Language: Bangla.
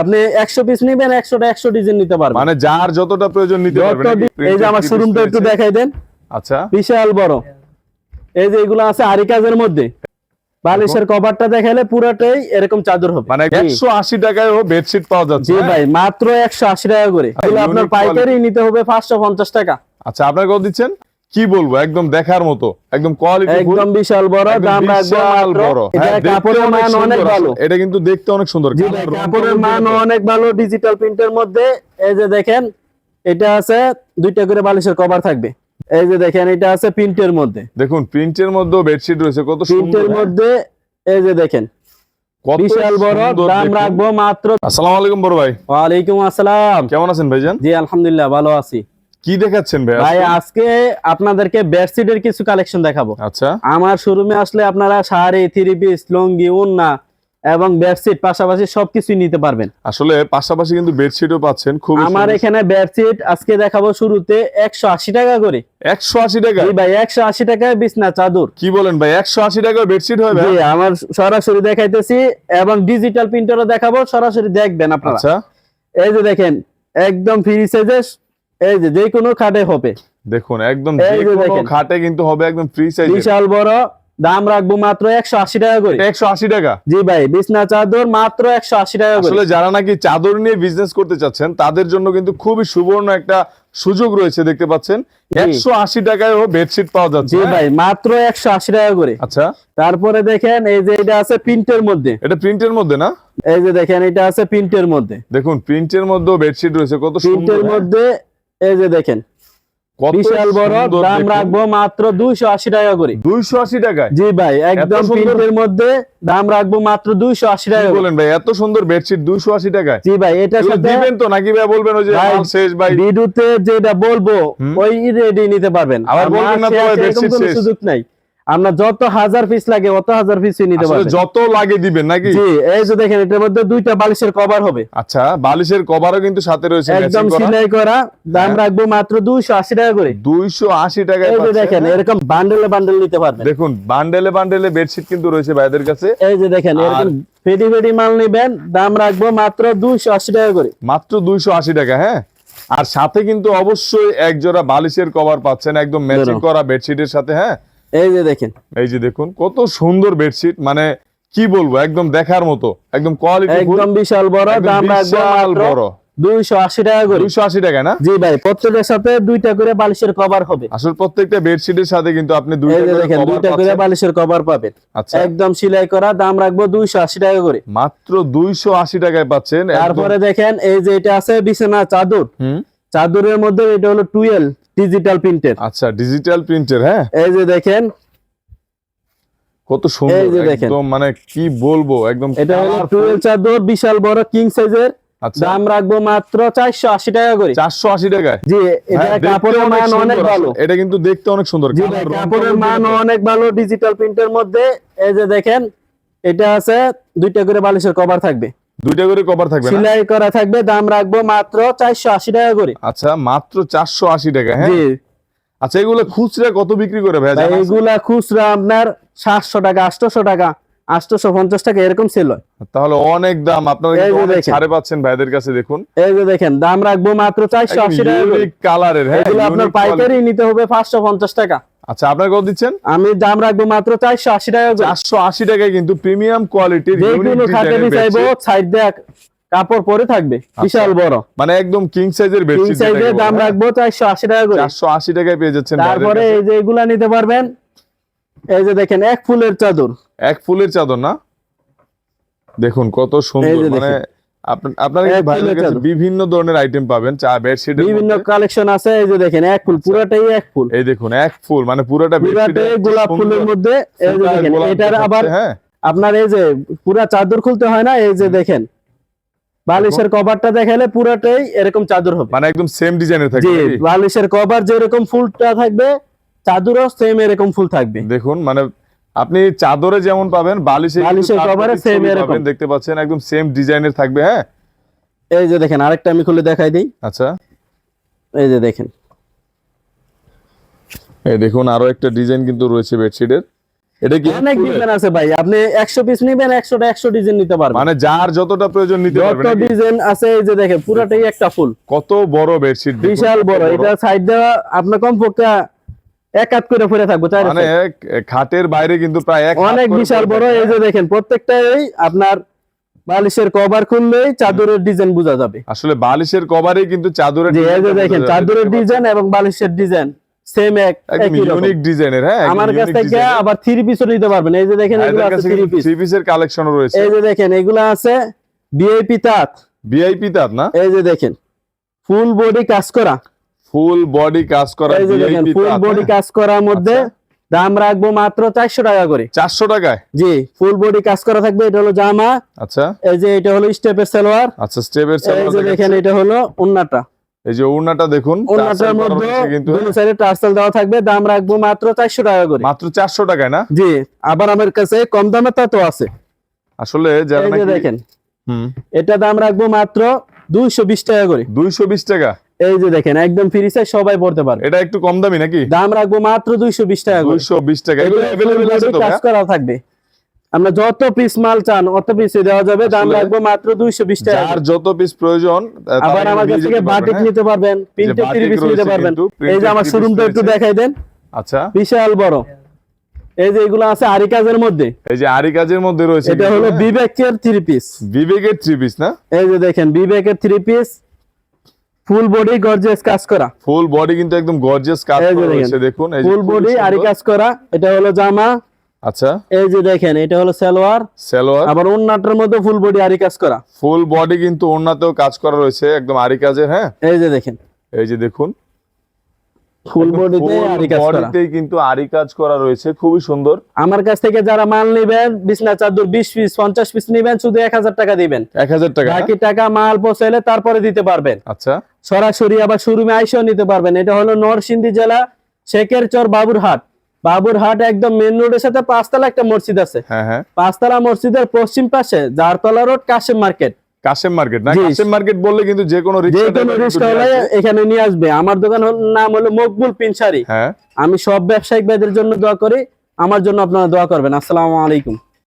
আপনি 100 পিস নেবেন, 100টা 100 ডিজাইন নিতে পারবেন, মানে যার যতটা প্রয়োজন নিতে পারবেন। এই যে আমার শোরুমটা একটু দেখাই দেন। আচ্ছা, বিশাল বড়। এই যে এগুলো আছে আরি কাজের মধ্যে, বালিশের কভারটা দেখাইলে পুরোটাই এরকম চাদর হবে। মানে 180 টাকায় বেডশিট পাওয়া যাচ্ছে। জি ভাই, মাত্র 180 টাকা করে। এগুলো আপনার পাইকারি নিতে হবে 550 টাকা। আচ্ছা, আপনার কত দিচ্ছেন? কি বলবো, একদম দেখার মতো, একদম কোয়ালিটি, একদম বিশাল বড়। দাম রাখবো মাত্র, এটা কাপড়ের মান অনেক ভালো। এটা কিন্তু দেখতে অনেক সুন্দর। জি ভাই, কাপড়ের মান অনেক ভালো। ডিজিটাল প্রিন্টের মধ্যে এই যে দেখেন, এটা আছে 2টা করে বালিশের কভার থাকবে। এই যে দেখেন, এটা আছে প্রিন্টের মধ্যে। দেখুন, প্রিন্টের মধ্যেও বেডশিট রয়েছে, কত সুন্দর। প্রিন্টের মধ্যে এই যে দেখেন, বিশাল বড়। দাম রাখবো মাত্র। আসসালামু আলাইকুম বড় ভাই। ওয়ালাইকুম আসসালাম। কেমন আছেন ভাইজান? জি আলহামদুলিল্লাহ, ভালো আছি। কি দেখাচ্ছেন ভাই? ভাই আজকে আপনাদেরকে বেডশিটের কিছু কালেকশন দেখাবো। আচ্ছা, আমার শোরুমে আসলে আপনারা শাড়ি, থ্রি পিস, লুঙ্গি, ওড়না এবং বেডশিট পাশাপাশি সবকিছু নিতে পারবেন। আসলে পাশাপাশি কিন্তু বেডশিটও পাচ্ছেন। খুব আমার এখানে বেডশিট আজকে দেখাবো শুরুতে 180 টাকা করে। 180 টাকা? জি ভাই, 180 টাকায় বিছনা চাদর। কি বলেন ভাই, 180 টাকায় বেডশিট হয় ভাই? জি, আমার সরাসরি দেখাইতেছি এবং ডিজিটাল প্রিন্টারও দেখাবো, সরাসরি দেখবেন আপনারা। আচ্ছা, এই যে দেখেন, একদম ফ্রি সাইজের, এই যে কোনো খাটে হবে। দেখুন, একদম যেকোনো খাটে কিন্তু হবে, একদম ফ্রি সাইজ, বিশাল বড়। দাম রাখবো মাত্র 180 টাকা করে। 180 টাকা? জি ভাই, বিছনা চাদর মাত্র 180 টাকা করে। আসলে যারা নাকি চাদর নিয়ে বিজনেস করতে চাচ্ছেন তাদের জন্য কিন্তু খুবই সুবর্ণ একটা সুযোগ রয়েছে, দেখতে পাচ্ছেন। 180 টাকায় বেডশিট পাওয়া যাচ্ছে। জি ভাই, মাত্র 180 টাকা করে। আচ্ছা, তারপরে দেখেন, এই যে এটা আছে প্রিন্টের মধ্যে। এটা প্রিন্টের মধ্যে না? এই যে দেখেন, এটা আছে প্রিন্টের মধ্যে। দেখুন, প্রিন্টের মধ্যেও বেডশিট রয়েছে, কত সুন্দর। প্রিন্টের মধ্যে এই যে দেখেন, বিশাল বড়। দাম রাখবো মাত্র 280 টাকা করে। 280 টাকায়? জি ভাই, একদম প্রিন্টের মধ্যে। দাম রাখবো মাত্র 280 টাকা। বলেন ভাই, এত সুন্দর বেডশিট 280 টাকায়? জি ভাই, এটা দিবেন তো নাকি ভাই? বলবেন ওই যে মাল শেষ ভাই, ভিডিওতে যেটা বলবো ওই রেডি নিতে পারবেন। আবার বলবেন না তো ভাই বেডশিট শেষ। সুযোগ নাই, আমরা যত হাজার পিস লাগে অত হাজার পিস নিতে পারবেন। যত লাগে দিবেন নাকি? জি, এই যে দেখেন, এটার মধ্যে 2টা বালিশের কভার হবে। আচ্ছা, বালিশের কভারও কিন্তু সাথে রয়েছে, একদম সেলাই করা। দাম রাখবো মাত্র 280 টাকা করে। 280 টাকায় এই যে দেখেন, এরকম বান্ডেলে বান্ডেল নিতে পারবেন। দেখুন, বান্ডেলে বান্ডেলে বেডশিট কিন্তু রয়েছে ভাইদের কাছে। এই যে দেখেন, এরকম ফেডি ফেডি মাল নেবেন, দাম রাখবো মাত্র 280 টাকা করে। মাত্র 280 টাকা, হ্যাঁ। আর সাথে কিন্তু অবশ্যই এক জোড়া বালিশের কভার পাচ্ছেন, একদম ম্যাচিং করা বেডশিটের সাথে, হ্যাঁ। এই যে দেখেন, এই যে দেখুন, কত সুন্দর বেডশিট, মানে কি বলবো, একদম দেখার মতো, একদম কোয়ালিটি, একদম বিশাল বড়। দাম রাখবো মাত্র 280 টাকা করে। 280 টাকা না? জি ভাই, প্রত্যেকটার সাথে 2টা করে বালিশের কভার হবে। আসলে প্রত্যেকটা বেডশিটের সাথে কিন্তু আপনি 2টা করে বালিশের কভার পাবেন। আচ্ছা, একদম সেলাই করা। দাম রাখবো 280 টাকা করে। মাত্র 280 টাকায় পাচ্ছেন। তারপরে দেখেন, এই যে এটা আছে বিছানা চাদর। চাদরের মধ্যে এটা হলো 12 ডিজিটাল প্রিন্টের। আচ্ছা, ডিজিটাল প্রিন্টের, হ্যাঁ। এই যে দেখেন, কত সুন্দর, একদম মানে কি বলবো, একদম। এটা হলো 12 চাদর, বিশাল বড় কিং সাইজের। দাম রাখবো মাত্র 480 টাকা করে। 480 টাকায়? জি, এটা কাপড়ের মান অনেক ভালো। এটা কিন্তু দেখতে অনেক সুন্দর। জি ভাই, কাপড়ের মান অনেক ভালো। ডিজিটাল প্রিন্টের মধ্যে এই যে দেখেন, এটা আছে 2টা করে বালিশের কভার থাকবে। 2টা করে কভার থাকবে, সেলাই করা থাকবে। দাম রাখবো মাত্র 480 টাকা করে। আচ্ছা, মাত্র 480 টাকা, হ্যাঁ। জি। আচ্ছা, এগুলো খুচরা কত বিক্রি করে ভাই? এগুলা খুচরা আপনার 700 টাকা, 800 টাকা, 850 টাকা এরকম সেল হয়। তাহলে অনেক দাম। আপনারা কিন্তু অনেক ছাড়ে পাচ্ছেন ভাইদের কাছে। দেখুন, এই যে দেখেন, দাম রাখবো মাত্র 480 টাকা করে। ইউনিক কালারের, হ্যাঁ। এগুলো আপনার পাইকারি নিতে হবে 550 টাকা। আচ্ছা, আপনারা কত দিচ্ছেন? আমি দাম রাখবো মাত্র 480 টাকা করে। 480 টাকায় কিন্তু প্রিমিয়াম কোয়ালিটির যেকোনো খাটে বিছাইবো, সাইড দিয়ে কাপড় পরে থাকবে, বিশাল বড়, মানে একদম কিং সাইজের বেডশিট। কিং সাইজের দাম রাখবো 480 টাকা করে। 480 টাকায় পেয়ে যাচ্ছেন। তারপরে এই যে এগুলা নিতে পারবেন। এই যে দেখেন, এক ফুলের চাদর। এক ফুলের চাদর না? দেখুন কত সুন্দর, মানে আপনারা ভাইদের কাছে বিভিন্ন ধরনের আইটেম পাবেন। চা বেডশিটের বিভিন্ন কালেকশন আছে। এই যে দেখেন, এক ফুল, পুরোটাই এক ফুল। এই দেখুন, এক ফুল, মানে পুরোটা বেডশিট গোলাপ ফুলের মধ্যে। এই যে দেখেন, এটার আবার আপনার এই যে পুরো চাদর খুলতে হয় না। এই যে দেখেন, বালিশের কভারটা দেখাইলে পুরোটাই এরকম চাদর হবে, মানে একদম সেম ডিজাইনের থাকবে। জি, বালিশের কভার যেরকম ফুলটা থাকবে, চাদরও সেম এরকম ফুল থাকবে। দেখুন, মানে আপনি চাদরে যেমন পাবেন, বালিশের কভারে সেম এরকম দেখতে পাচ্ছেন, একদম সেম ডিজাইনের থাকবে, হ্যাঁ। এই যে দেখেন, আরেকটা আমি খুলে দেখাই দিই। আচ্ছা, এই যে দেখেন, এই দেখুন, আরো একটা ডিজাইন কিন্তু রয়েছে বেডশিটের। এটা কি অনেক ফুলের? ডিজাইন আছে ভাই, আপনি 100 পিস নিবেন 100টা 100 ডিজাইন নিতে পারবেন, মানে যার যতটা প্রয়োজন নিতে পারবে যত নাকি? ডিজাইন আছে এই যে দেখেন পুরোটাই একটা ফুল, কত বড় বেডশিট, বিশাল বড়। এটা সাইড দেওয়া আপনার কমপক্ষে এক হাত করে পরে থাকবো, চার মানে খাটের বাইরে কিন্তু প্রায় এক হাত অনেক করে বিশাল পড়ে বড়। থাকে। এই যে দেখেন প্রত্যেকটাই আপনার বালিশের কভার খুললেই চাদরের ডিজাইন বোঝা যাবে। আসলে বালিশের কভারে কিন্তু চাদরের যে এই যে ডিজাইনটা দেখেন বোঝা যাবে, চাদরের দেখতে ডিজাইন এবং বালিশের ডিজাইন সেম একদম একই রকম। ইউনিক ডিজাইনের। হ্যাঁ, একদম আমার কাছ unique থেকে design-এর। আবার 3 পিসও নিতে পারবেন। এই যে দেখেন এগুলো এদের আছে কাছে 3 পিস, 3 পিসের কালেকশনও রয়েছে। এই যে দেখেন এগুলো আছে ভিআইপি তাঁত, ভিআইপি তাঁত না? এই যে দেখেন ফুল বডি কাজ করা, ফুল বডি কাজ করা এই যে দেখেন ভিআইপি ফুল তাঁত। বডি কাজ করার মধ্যে দাম রাখবো মাত্র 400 টাকা করে। 400 টাকায়? জি, ফুল বডি কাজ করা থাকবে। এটা হলো জামা, আচ্ছা এই যে এটা হলো স্টেপের সালোয়ার, আচ্ছা, স্টেপের এই সালোয়ার যে দেখেন দেখাচ্ছে। এটা হলো ওন্নাটা, এই যে ওড়নাটা দেখুন, ওন্নাটার টার্সেল করা মধ্যে হয়েছে কিন্তু। দুই সাইডে টার্সেল দেওয়া থাকবে। দাম রাখবো মাত্র 400 টাকা করে। মাত্র 400 টাকায় না? জি, আবার আমার কাছে কম দামে তো আছে। আসলে যারা এই যে নাকি দেখেন এটা দাম রাখবো মাত্র 220 টাকা করে। 220 টাকা? এই যে দেখেন একদম ফ্রি সাইজ, সবাই পড়তে পারবে। এটা একটু কম দামি নাকি? দাম রাখবো মাত্র 220 টাকা করে। 220 টাকা। এগুলো এগুলো अवेलेबल আছে তো কাজ ভাই? করা থাকবে, আমরা যত পিস মাল চান অত পিস দেওয়া যাবে। দাম আসলে রাখবো মাত্র 220 টাকা যার করে। যত পিস প্রয়োজন তারা আবার কিন্তু আমার কাছ নিয়ে থেকে যেতে বাটিক পারবেন, নিতে পারবেন, প্রিন্টেড বাটিক 3 পিস নিতে রয়েছে পারবেন। কিন্তু, এই যে printed আমার 3 শোরুমটা piece একটু রয়েছে। দেখাই দেন, আচ্ছা, বিশাল বড়। এই যে এগুলো আছে আরি কাজের মধ্যে, এই যে আরি কাজের মধ্যে রয়েছে এটা কিন্তু, হলো হ্যাঁ? বিবেকের 3 পিস। বিবেকের 3 পিস না? এই যে দেখেন বিবেকের 3 পিস, ফুল বডি গর্জিয়াস কাজ করা, ফুল বডি কিন্তু একদম গর্জিয়াস কাজ এই যে করা দেখেন, রয়েছে দেখুন। এই যে ফুল খুবই বডি আরি সুন্দর। কাজ করা। এটা হলো জামা, আচ্ছা, এই যে দেখেন এটা হলো সালোয়ার, সালোয়ার। আবার ওন্নাটার মধ্যে ফুল বডি আরি কাজ করা। ফুল বডি কিন্তু ওড়নাতেও কাজ করা রয়েছে একদম আরি কাজের। হ্যাঁ, এই যে দেখেন এই যে দেখুন ফুল বডিতে আরি কাজ করা। বডিতেই কিন্তু আরি কাজ করা রয়েছে, খুবই সুন্দর। আমার কাছ থেকে যারা মাল নেবেন বিছনা চাদর 20 পিস 50 পিস নেবেন, শুধু 1000 টাকা দিবেন। 1000 টাকা না? বাকি টাকা মাল পৌঁছাইলে তারপরে দিতে পারবেন। আচ্ছা, সরাসরি আবার শোরুমে আইসেও নিতে পারবেন। এটা হলো নরসিংদী জেলা শেখেরচর বাবুরহাট। বাবুরহাট একদম মেন রোডের সাথে 5তলা একটা মসজিদ আছে, হ্যাঁ হ্যাঁ, 5তলা মসজিদের পশ্চিম পাশে Jartala road Kashem market. Kashem market না? জি। কাশেম মার্কেট বললে কিন্তু যে কোনো যে রিকশা কোনো ড্রাইভার কিন্তু রিস্কা নিয়ে হলে আসবে। এখানে নিয়ে আসবে। আমার দোকান নাম হলো মকবুল পিনসারি। হ্যাঁ, আমি সব ব্যবসায়িক ভাইদের জন্য দোয়া করি, আমার জন্য আপনারা দোয়া করবেন। আসসালামু আলাইকুম।